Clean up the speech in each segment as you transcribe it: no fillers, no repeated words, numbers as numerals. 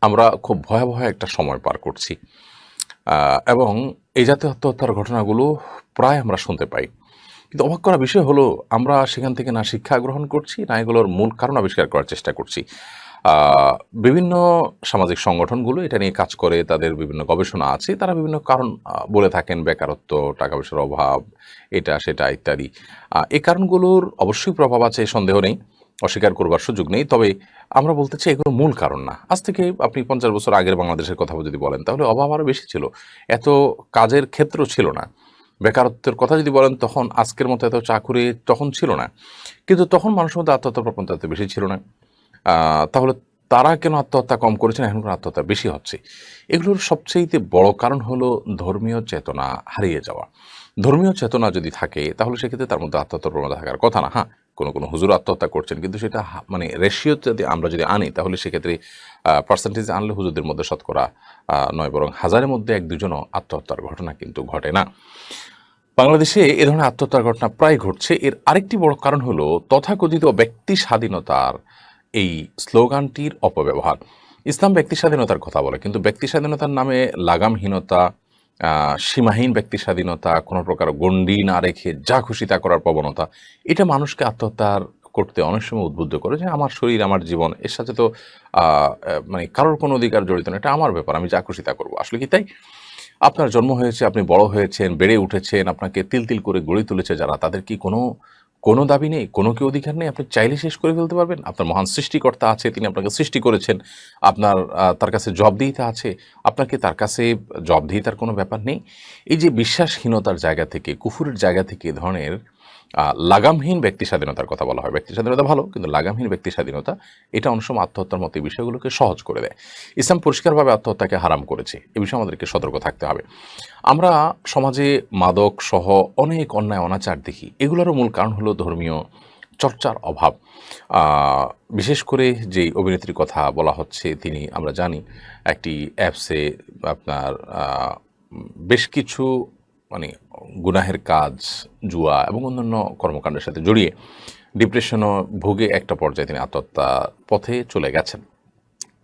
আমরা খুব ভয়াবহ একটা সময় পার করছি এবং এই জাতীয় আত্মহত্যার ঘটনাগুলো প্রায় আমরা শুনতে পাই। কিন্তু অবাক করা বিষয় হলো আমরা সেখান থেকে না শিক্ষা গ্রহণ করছি, না এগুলোর মূল কারণ আবিষ্কার করার চেষ্টা করছি। আ বিভিন্ন সামাজিক সংগঠনগুলো এটা নিয়ে কাজ করে, তাদের বিভিন্ন গবেষণা আছে। তারা বিভিন্ন কারণ বলে থাকেন, বেকারত্ব, টাকা-পয়সার অভাব, এটা সেটা ইত্যাদি। এই কারণগুলোর অবশ্যই প্রভাব আছে, সন্দেহ নেই। অস্বীকার করবার সুযোগ নেই। তবে আমরা বলতে চাই এগুলো মূল কারণ না। আজ থেকে আপনি ৫০ বছর আগের বাংলাদেশের কথা যদি বলেন, তাহলে অভাব আরও বেশি ছিল। এত কাজের ক্ষেত্র ছিল না। বেকারত্বের কথা যদি বলেন, তখন আজকের মতো এত চাকুরি তখন ছিল না। কিন্তু তখন মানুষের মধ্যে আত্মহত্যার প্রবণতা এত বেশি ছিল না। তাহলে তারা কেন আত্মহত্যা কম করেছেন, এখন কেন আত্মহত্যা বেশি হচ্ছে? এগুলোর সবচাইতে বড় কারণ হলো ধর্মীয় চেতনা হারিয়ে যাওয়া। ধর্মীয় চেতনা যদি থাকে, তাহলে সেক্ষেত্রে তার মধ্যে আত্মহত্যার প্রবণতা থাকার কথা না। হ্যাঁ, কোনো হুজুর আত্মহত্যা করছেন, কিন্তু সেটা মানে রেশিও যদি আমরা আনি, তাহলে সেক্ষেত্রে পার্সেন্টেজ আনলে হুজুরদের মধ্যে শতকরা নয়, বরং হাজারের মধ্যে ১-২ জনও আত্মহত্যার ঘটনা কিন্তু ঘটে না। বাংলাদেশে এ ধরনের আত্মহত্যার ঘটনা প্রায় ঘটছে। এর আরেকটি বড় কারণ হলো তথাকথিত ব্যক্তি স্বাধীনতার এই স্লোগানটির অপব্যবহার। ইসলাম ব্যক্তি স্বাধীনতার কথা বলে, কিন্তু ব্যক্তি স্বাধীনতার নামে লাগামহীনতা, সীমাহীন ব্যক্তি স্বাধীনতা, কোনো প্রকার গণ্ডি না রেখে যা খুশি তা করার প্রবণতা, এটা মানুষকে আত্মহত্যার করতে অনেক সময় উদ্বুদ্ধ করে যে আমার শরীর, আমার জীবন, এর সাথে তো মানে কারোর কোনো অধিকার জড়িত না, এটা আমার ব্যাপার, আমি যা খুশি তা করবো। আসলে কি তাই? আপনার জন্ম হয়েছে, আপনি বড় হয়েছেন, বেড়ে উঠেছেন, আপনাকে তিল, তিল করে গড়ে তুলেছে যারা, তাদের কি কোনো দাবি নেই, কোনো কি অধিকার নেই? আপনি চাইলে শেষ করে ফেলতে পারবেন? আপনার মহান সৃষ্টিকর্তা আছে, তিনি আপনাকে সৃষ্টি করেছেন। আপনার তার কাছে জবাবদিহিতা আছে। আপনার কি তার কাছে জবাবদিহিতার কোনো ব্যাপার নেই? এই যে বিশ্বাসহীনতার জায়গা থেকে, কুফুরের জায়গা থেকে এ ধরনের লাগামহীন ব্যক্তি স্বাধীনতার কথা বলা হয়। ব্যক্তি স্বাধীনতা ভালো, কিন্তু লাগামহীন ব্যক্তি স্বাধীনতা এটা অনেক সময় আত্মহত্যার মতো এই বিষয়গুলোকে সহজ করে দেয়। ইসলাম পরিষ্কারভাবে আত্মহত্যাকে হারাম করেছে। এ বিষয়ে আমাদেরকে সতর্ক থাকতে হবে। আমরা সমাজে মাদক সহ অনেক অন্যায় অনাচার দেখি। এগুলোরও মূল কারণ হলো ধর্মীয় চর্চার অভাব। আ বিশেষ করে যেই অভিনেত্রীর কথা বলা হচ্ছে, তিনি আমরা জানি একটি অ্যাপসে আপনার বেশ কিছু মানে গুনাহের কাজ, জুয়া এবং অন্যান্য কর্মকাণ্ডের সাথে জড়িয়ে ডিপ্রেশনও ভুগে একটা পর্যায়ে তিনি আত্মহত্যার পথে চলে গেছেন।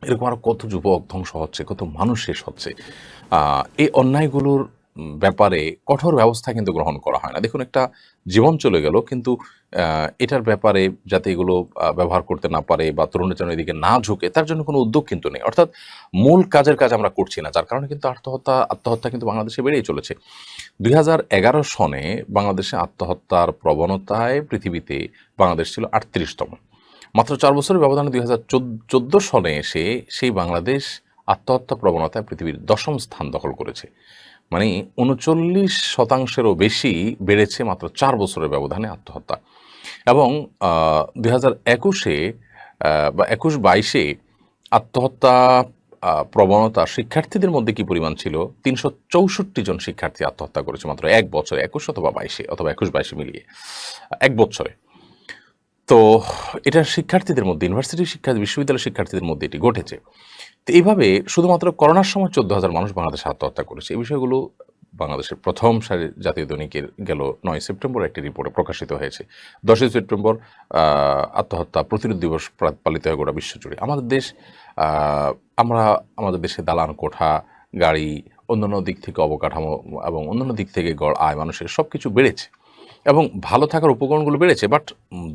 এরকম আরো কত যুবক ধ্বংস হচ্ছে, কত মানুষ শেষ হচ্ছে। এই অন্যায়গুলোর ব্যাপারে কঠোর ব্যবস্থা কিন্তু গ্রহণ করা হয় না। দেখুন, একটা জীবন চলে গেল, কিন্তু এটার ব্যাপারে যাতে এগুলো ব্যবহার করতে না পারে বা তরুণের যেন এদিকে না ঝুঁকে, তার জন্য কোনো উদ্যোগ কিন্তু নেই। অর্থাৎ মূল কাজের কাজ আমরা করছি না। যার কারণে কিন্তু আত্মহত্যা কিন্তু বাংলাদেশে বেড়েই চলেছে। ২০১১ সনে বাংলাদেশে আত্মহত্যার প্রবণতায় পৃথিবীতে বাংলাদেশ ছিল ৩৮তম। মাত্র ৪ বছরের ব্যবধানে ২০১৪ সনে এসে সেই বাংলাদেশ আত্মহত্যা প্রবণতায় পৃথিবীর ১০ম স্থান দখল করেছে। মানে ৩৯%-এরও বেশি বেড়েছে মাত্র ৪ বছরের ব্যবধানে আত্মহত্যা। এবং ২০২১-এ বা ২১-২২-এ আত্মহত্যা প্রবণতা শিক্ষার্থীদের মধ্যে কি পরিমাণ ছিল? ৩৬৪ জন শিক্ষার্থী আত্মহত্যা করেছে মাত্র ১ বছরে, ২১ অথবা ২২-এ অথবা ২১-২২-এ মিলিয়ে ১ বছরে। তো এটা শিক্ষার্থীদের মধ্যে, ইউনিভার্সিটির শিক্ষার্থী, বিশ্ববিদ্যালয়ের শিক্ষার্থীদের মধ্যে এটি ঘটেছে। তো এইভাবে শুধুমাত্র করোনার সময় ১৪,০০০ মানুষ বাংলাদেশে আত্মহত্যা করেছে। এই বিষয়গুলো বাংলাদেশের প্রথম সারির জাতীয় দৈনিকের গেল ৯ সেপ্টেম্বর একটি রিপোর্টে প্রকাশিত হয়েছে। ১০ই সেপ্টেম্বর আ আত্মহত্যা প্রতিরোধ দিবস পালিত হয় গোটা বিশ্বজুড়ে। আমাদের দেশ, আ আমরা আমাদের দেশে দালান কোঠা, গাড়ি, অন্যান্য দিক থেকে অবকাঠামো এবং অন্যান্য দিক থেকে গড় আয় মানুষের সবকিছু বেড়েছে এবং ভালো থাকার উপকরণগুলো বেড়েছে। বাট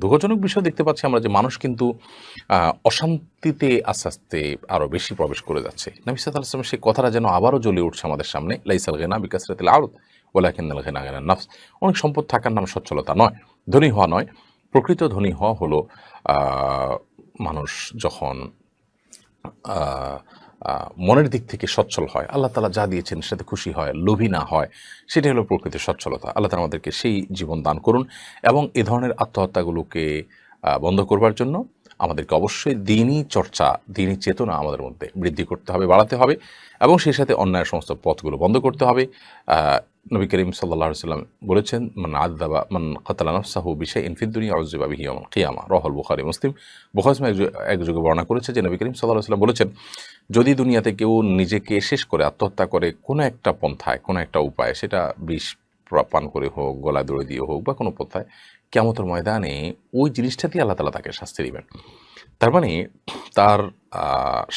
দুঃখজনক বিষয় দেখতে পাচ্ছি আমরা যে মানুষ কিন্তু অশান্তিতে আস্তে, আস্তে আরো বেশি প্রবেশ করে যাচ্ছে। নবী সাল্লাল্লাহু আলাইহি ওয়াসাল্লাম সেই কথাটা যেন আবারও জ্বলে উঠছে আমাদের সামনে। লাইসাল গিনা বিকাসরাতিল আরদ ওয়ালাকিন্নাল গিনা গিনান নাফস। অনেক সম্পদ থাকার নাম সচ্ছলতা নয়, ধনী হওয়া নয়। প্রকৃত ধনী হওয়া হলো আ মানুষ যখন আ আ মনের দিক থেকে সচ্ছল হয়, আল্লাহ তাআলা যা দিয়েছেন সেটাতে খুশি হয়, লোভী না হয়, সেটাই হলো প্রকৃত সচ্ছলতা। আল্লাহ তাআলা আমাদেরকে সেই জীবন দান করুন এবং এ ধরনের আত্মহত্যাগুলোকে বন্ধ করবার জন্য আমাদেরকে অবশ্যই দ্বীনি চর্চা, দ্বীনি চেতনা আমাদের মধ্যে বৃদ্ধি করতে হবে, বাড়াতে হবে এবং সেই সাথে অন্যায়ের সমস্ত পথগুলো বন্ধ করতে হবে। আ নবী করিম সাল্লাল্লাহু আলাইহি ওয়াসাল্লাম বলেছেন, মান কাতালা নাফসাহু বিশাইইন ফিদ দুনিয়া উযযিবা বিহি ইয়াওমাল কিয়ামা। রাওয়াহুল বুখারী, মুসলিম। বুখারী এক যুগে বর্ণনা করেছে যে নবী করিম সাল্লাল্লাহু আলাইহি ওয়াসাল্লাম বলেছেন, যদি দুনিয়াতে কেউ নিজেকে শেষ করে আত্মহত্যা করে কোনো একটা পন্থায়, কোনো একটা উপায়ে, সেটা বিষ পান করে হোক, গলায় দড়ি দিয়ে হোক বা কোনো পন্থায়, কিয়ামতের ময়দানে ওই জিনিসটাতেই আল্লাহ তাআলা তাকে শাস্তি দিবেন। তার মানে তার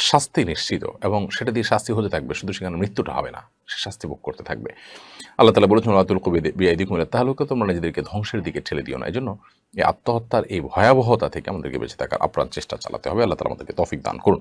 শাস্তি নিশ্চিত, এবং সেটা দিয়ে শাস্তি হতে থাকবে, শুধু সেখানে মৃত্যুটা হবে না, সে শাস্তি ভোগ করতে থাকবে। আল্লাহ তাআলা বলেছেন ওয়ালা তুলকু বিআইদিকুম ইলা তাহলুকা, তোমরা নিজেদেরকে ধ্বংসের দিকে ঠেলে দিও না। এজন্য এই আত্মহত্যার এই ভয়াবহতা থেকে আমাদেরকে বেঁচে থাকার আপ্রাণ চেষ্টা চালাতে হবে। আল্লাহ তাআলা আমাদেরকে তৌফিক দান করুন।